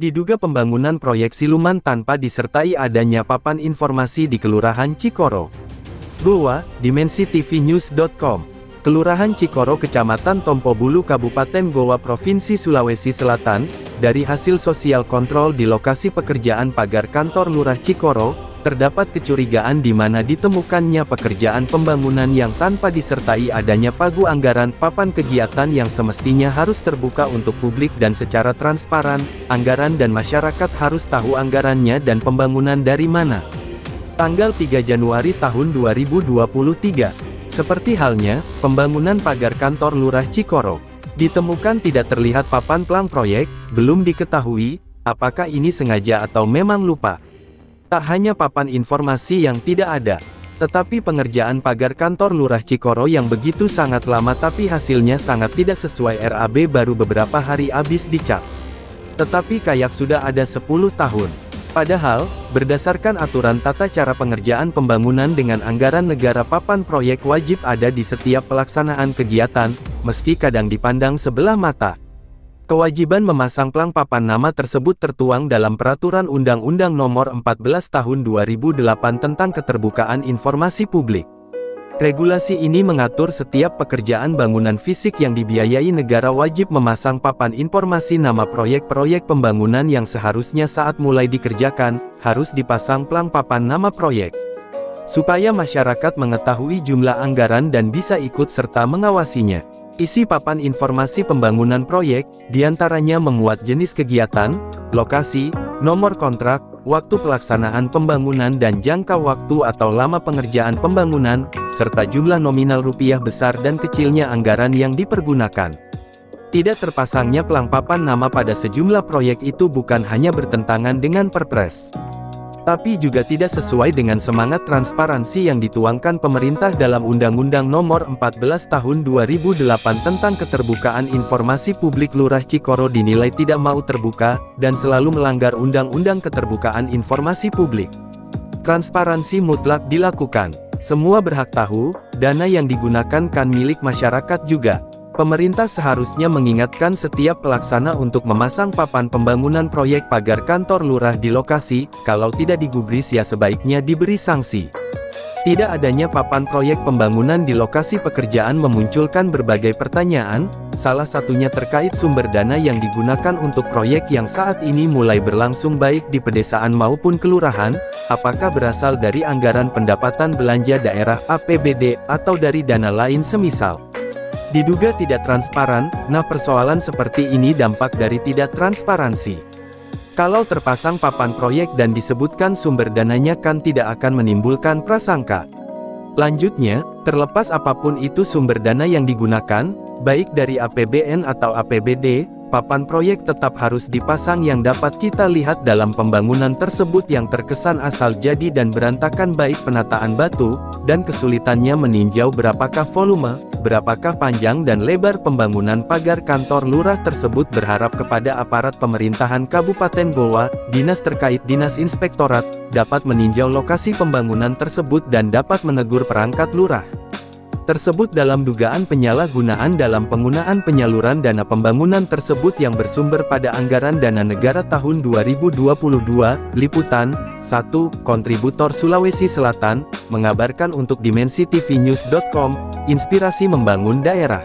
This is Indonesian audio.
Diduga pembangunan proyek siluman tanpa disertai adanya papan informasi di Kelurahan Cikoro. Goa, dimensitv-news.com. Kelurahan Cikoro, Kecamatan Tompobulu, Kabupaten Goa, Provinsi Sulawesi Selatan. Dari hasil sosial kontrol di lokasi pekerjaan pagar kantor Lurah Cikoro, terdapat kecurigaan di mana ditemukannya pekerjaan pembangunan yang tanpa disertai adanya pagu anggaran papan kegiatan yang semestinya harus terbuka untuk publik dan secara transparan. Anggaran dan masyarakat harus tahu anggarannya dan pembangunan dari mana. Tanggal 3 Januari tahun 2023. Seperti halnya pembangunan pagar kantor Lurah Cikoro. Ditemukan tidak terlihat papan plang proyek, belum diketahui apakah ini sengaja atau memang lupa. Tak hanya papan informasi yang tidak ada, tetapi pengerjaan pagar kantor Lurah Cikoro yang begitu sangat lama tapi hasilnya sangat tidak sesuai RAB baru beberapa hari habis dicat. Tetapi kayak sudah ada 10 tahun. Padahal, berdasarkan aturan tata cara pengerjaan pembangunan dengan anggaran negara papan proyek wajib ada di setiap pelaksanaan kegiatan, meski kadang dipandang sebelah mata. Kewajiban memasang plang papan nama tersebut tertuang dalam Peraturan Undang-Undang Nomor 14 Tahun 2008 tentang Keterbukaan Informasi Publik. Regulasi ini mengatur setiap pekerjaan bangunan fisik yang dibiayai negara wajib memasang papan informasi nama proyek-proyek pembangunan yang seharusnya saat mulai dikerjakan, harus dipasang plang papan nama proyek. Supaya masyarakat mengetahui jumlah anggaran dan bisa ikut serta mengawasinya. Isi papan informasi pembangunan proyek, diantaranya memuat jenis kegiatan, lokasi, nomor kontrak, waktu pelaksanaan pembangunan dan jangka waktu atau lama pengerjaan pembangunan, serta jumlah nominal rupiah besar dan kecilnya anggaran yang dipergunakan. Tidak terpasangnya plang papan nama pada sejumlah proyek itu bukan hanya bertentangan dengan Perpres, tapi juga tidak sesuai dengan semangat transparansi yang dituangkan pemerintah dalam Undang-Undang Nomor 14 Tahun 2008 tentang Keterbukaan Informasi Publik. Lurah Cikoro dinilai tidak mau terbuka, dan selalu melanggar Undang-Undang Keterbukaan Informasi Publik. Transparansi mutlak dilakukan. Semua berhak tahu, dana yang digunakan kan milik masyarakat juga. Pemerintah seharusnya mengingatkan setiap pelaksana untuk memasang papan pembangunan proyek pagar kantor lurah di lokasi, kalau tidak digubris ya sebaiknya diberi sanksi. Tidak adanya papan proyek pembangunan di lokasi pekerjaan memunculkan berbagai pertanyaan, salah satunya terkait sumber dana yang digunakan untuk proyek yang saat ini mulai berlangsung baik di pedesaan maupun kelurahan, apakah berasal dari anggaran pendapatan belanja daerah APBD, atau dari dana lain semisal. Diduga tidak transparan. Nah, persoalan seperti ini dampak dari tidak transparansi. Kalau terpasang papan proyek dan disebutkan sumber dananya kan tidak akan menimbulkan prasangka. Lanjutnya, terlepas apapun itu sumber dana yang digunakan, baik dari APBN atau APBD, papan proyek tetap harus dipasang yang dapat kita lihat dalam pembangunan tersebut yang terkesan asal jadi dan berantakan baik penataan batu, dan kesulitannya meninjau berapakah volume, berapakah panjang dan lebar pembangunan pagar kantor lurah tersebut. Berharap kepada aparat pemerintahan Kabupaten Goa, dinas terkait dinas inspektorat, dapat meninjau lokasi pembangunan tersebut dan dapat menegur perangkat lurah tersebut dalam dugaan penyalahgunaan dalam penggunaan penyaluran dana pembangunan tersebut yang bersumber pada anggaran dana negara tahun 2022. Liputan 1, Kontributor Sulawesi Selatan, mengabarkan untuk dimensitv-news.com, inspirasi membangun daerah.